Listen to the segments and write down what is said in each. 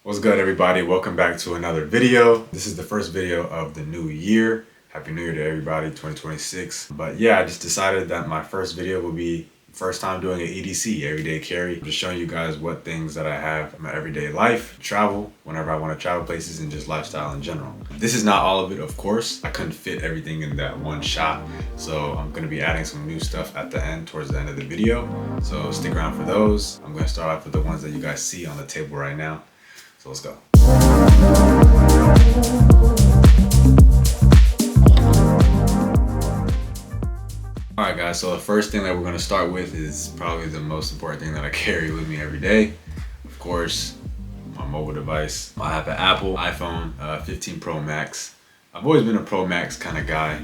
What's good, everybody? Welcome back to another video. This is the first video of the new year. Happy New Year to everybody, 2026. But yeah, I just decided that my first video will be first time doing an EDC, everyday carry. I'm just showing you guys what things that I have in my everyday life, travel, whenever I want to travel places, and just lifestyle in general. This is not all of it, of course. I couldn't fit everything in that one shot. So I'm gonna be adding some new stuff at the end, towards the end of the video. So stick around for those. I'm gonna start off with the ones that you guys see on the table right now. So let's go. Alright guys, so the first thing that we're going to start with is probably the most important thing that I carry with me every day. Of course, my mobile device. I have an Apple iPhone 15 Pro Max. I've always been a Pro Max kind of guy.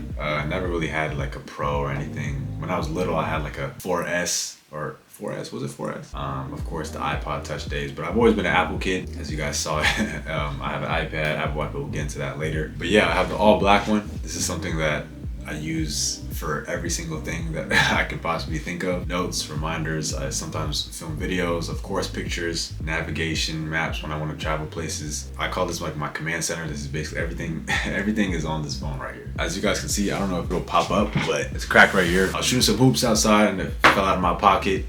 Never really had like a Pro or anything. When I was little, I had like a 4S or 4S, was it 4S? Of course, the iPod Touch days, but I've always been an Apple kid, as you guys saw. I have an iPad, Apple Watch, but we'll get into that later. But yeah, I have the all black one. This is something that I use for every single thing that I could possibly think of. Notes, reminders, I sometimes film videos, of course pictures, navigation, maps when I want to travel places. I call this like my command center. This is basically everything. Everything is on this phone right here. As you guys can see, I don't know if it'll pop up, but it's cracked right here. I was shooting some hoops outside and it fell out of my pocket.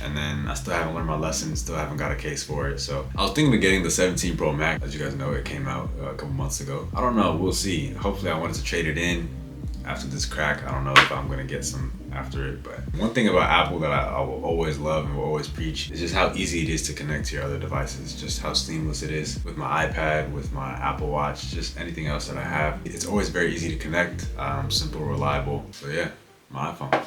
And then I still haven't learned my lesson, still haven't got a case for it. So I was thinking of getting the 17 Pro Max. As you guys know, it came out a couple months ago. I don't know, we'll see. Hopefully I wanted to trade it in after this crack. I don't know if I'm gonna get some after it, but one thing about Apple that I will always love and will always preach is just how easy it is to connect to your other devices, just how seamless it is with my iPad, with my Apple Watch, just anything else that I have. It's always very easy to connect, simple, reliable. So yeah, my iPhone.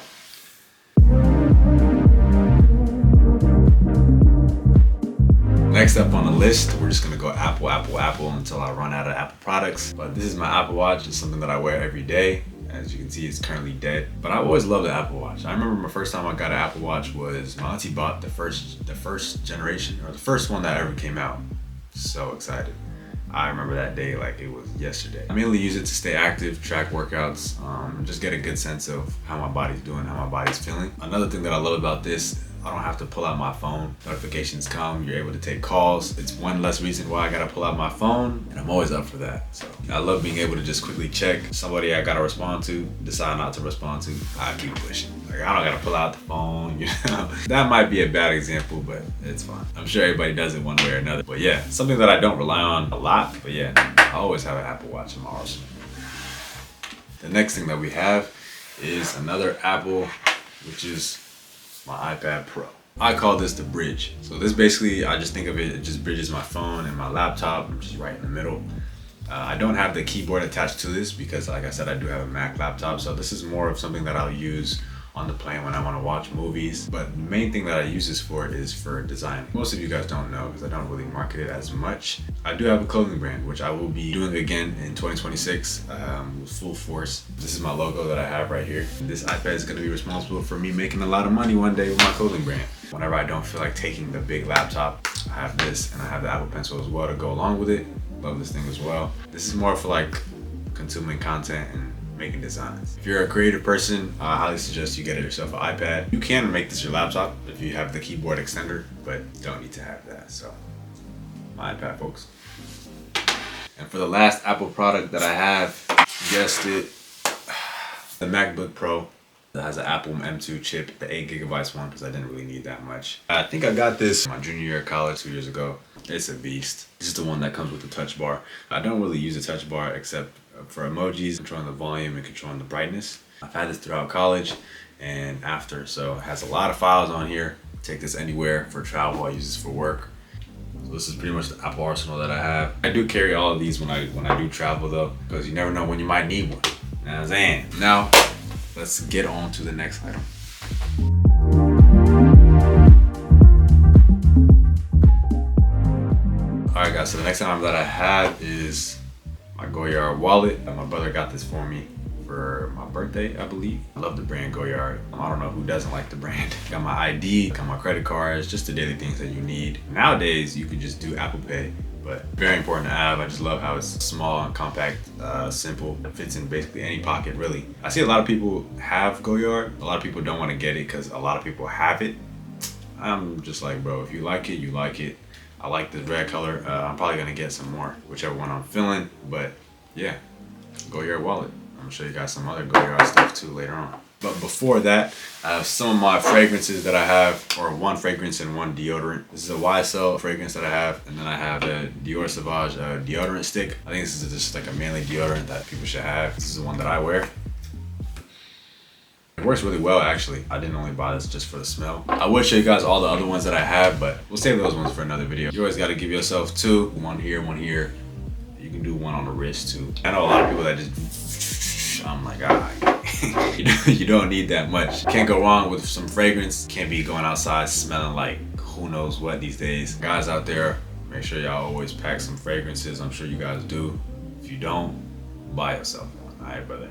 Next up on the list, we're just gonna go Apple, Apple, Apple until I run out of Apple products. But this is my Apple Watch. It's something that I wear every day. As you can see, it's currently dead. But I always loved the Apple Watch. I remember my first time I got an Apple Watch was my auntie bought the first generation, or the first one that ever came out. So excited. I remember that day like it was yesterday. I mainly use it to stay active, track workouts, just get a good sense of how my body's doing, how my body's feeling. Another thing that I love about this, I don't have to pull out my phone. Notifications come, you're able to take calls. It's one less reason why I gotta pull out my phone, and I'm always up for that. So I love being able to just quickly check somebody I gotta respond to, decide not to respond to, I keep pushing. Like I don't gotta pull out the phone, you know? That might be a bad example, but it's fine. I'm sure everybody does it one way or another. But yeah, something that I don't rely on a lot, but yeah, I always have an Apple Watch in my arsenal. The next thing that we have is another Apple, which is my iPad Pro. I call this the bridge. So this basically, I just think of it just bridges my phone and my laptop, which is right in the middle. I don't have the keyboard attached to this because, like I said, I do have a Mac laptop. So this is more of something that I'll use on the plane when I want to watch movies. But the main thing that I use this for is for design. Most of you guys don't know because I don't really market it as much. I do have a clothing brand, which I will be doing again in 2026 with full force. This is my logo that I have right here. This iPad is going to be responsible for me making a lot of money one day with my clothing brand. Whenever I don't feel like taking the big laptop, I have this, and I have the Apple Pencil as well to go along with it. Love this thing as well. This is more for like consuming content and making designs. If you're a creative person, I highly suggest you get yourself an iPad. You can make this your laptop if you have the keyboard extender, but you don't need to have that. So, my iPad, folks. And for the last Apple product that I have, you guessed it, the MacBook Pro. That has an Apple M2 chip, the 8GB one, because I didn't really need that much. I think I got this my junior year of college 2 years ago. It's a beast. This is the one that comes with the touch bar. I don't really use a touch bar except for emojis, controlling the volume and controlling the brightness. I've had this throughout college and after, so it has a lot of files on here. Take this anywhere for travel. I use this for work. So this is pretty much the Apple arsenal that I have. I do carry all of these when I do travel though, because you never know when you might need one. You know what I'm saying? Now, let's get on to the next item. Alright guys, so the next item that I have is my Goyard wallet. My brother got this for me for my birthday, I believe. I love the brand Goyard. I don't know who doesn't like the brand. Got my ID, got my credit cards, just the daily things that you need. Nowadays, you can just do Apple Pay, but very important to have. I just love how it's small and compact, simple. It fits in basically any pocket, really. I see a lot of people have Goyard. A lot of people don't want to get it because a lot of people have it. I'm just like, bro, if you like it, you like it. I like this red color. I'm probably gonna get some more, whichever one I'm feeling. But yeah, Goyard wallet. I'm gonna show you guys some other Goyard stuff too later on. But before that, I have some of my fragrances that I have, or one fragrance and one deodorant. This is a YSL fragrance that I have, and then I have a Dior Sauvage deodorant stick. I think this is just like a manly deodorant that people should have. This is the one that I wear. It works really well, actually. I didn't only buy this just for the smell. I would show you guys all the other ones that I have, but we'll save those ones for another video. You always got to give yourself two, one here, one here. You can do one on the wrist too. I know a lot of people that just, I'm like, you don't need that much. Can't go wrong with some fragrance. Can't be going outside smelling like who knows what these days. Guys out there, make sure y'all always pack some fragrances. I'm sure you guys do. If you don't, buy yourself one. All right, brother.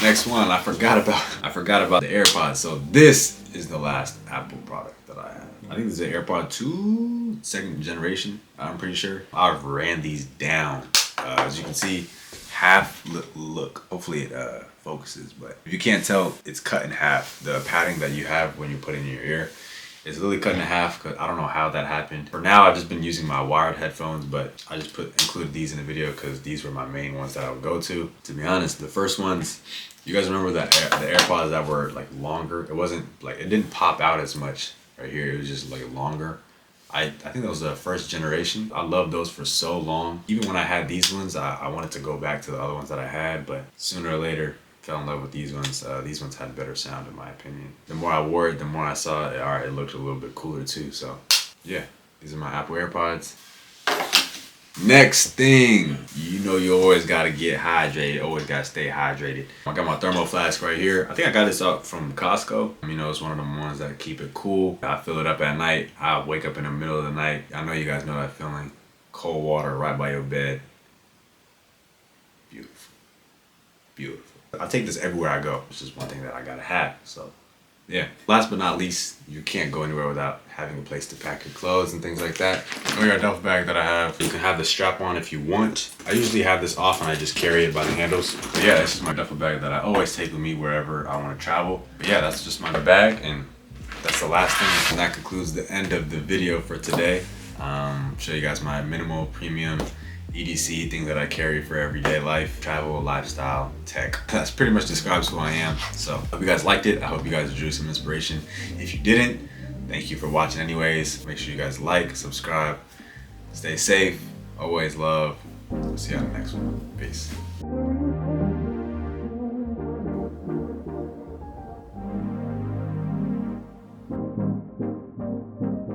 Next one, I forgot about the AirPods. So this is the last Apple product that I have. I think this is an AirPod 2, second generation, I'm pretty sure. I've ran these down. As you can see, half look. Hopefully it focuses, but if you can't tell, it's cut in half. The padding that you have when you put it in your ear is literally cut in half, because I don't know how that happened. For now, I've just been using my wired headphones, but I just included these in the video because these were my main ones that I would go to. To be honest, the first ones, you guys remember that the AirPods that were like longer? It wasn't like, it didn't pop out as much right here. It was just like longer. I think that was the first generation. I loved those for so long. Even when I had these ones, I wanted to go back to the other ones that I had, but sooner or later, fell in love with these ones. These ones had better sound in my opinion. The more I wore it, the more I saw it, all right, it looked a little bit cooler too. So yeah, these are my Apple AirPods. Next thing, you know you always gotta get hydrated, always gotta stay hydrated. I got my Thermo Flask right here. I think I got this up from Costco. You know, it's one of the ones that keep it cool. I fill it up at night. I wake up in the middle of the night. I know you guys know that feeling. Cold water right by your bed. Beautiful, beautiful. I take this everywhere I go. It's just one thing that I gotta have, so yeah. Last but not least, you can't go anywhere without having a place to pack your clothes and things like that. Goyard duffel bag that I have. You can have the strap on if you want. I usually have this off and I just carry it by the handles. But yeah, this is my duffel bag that I always take with me wherever I want to travel. But yeah, that's just my bag, and that's the last thing. And that concludes the end of the video for today. Show you guys my minimal premium EDC thing that I carry for everyday life, travel, lifestyle, tech. That's pretty much describes who I am. So hope you guys liked it. I hope you guys drew some inspiration. If you didn't, thank you for watching anyways. Make sure you guys like, subscribe, stay safe, always love. See you on the next one. Peace.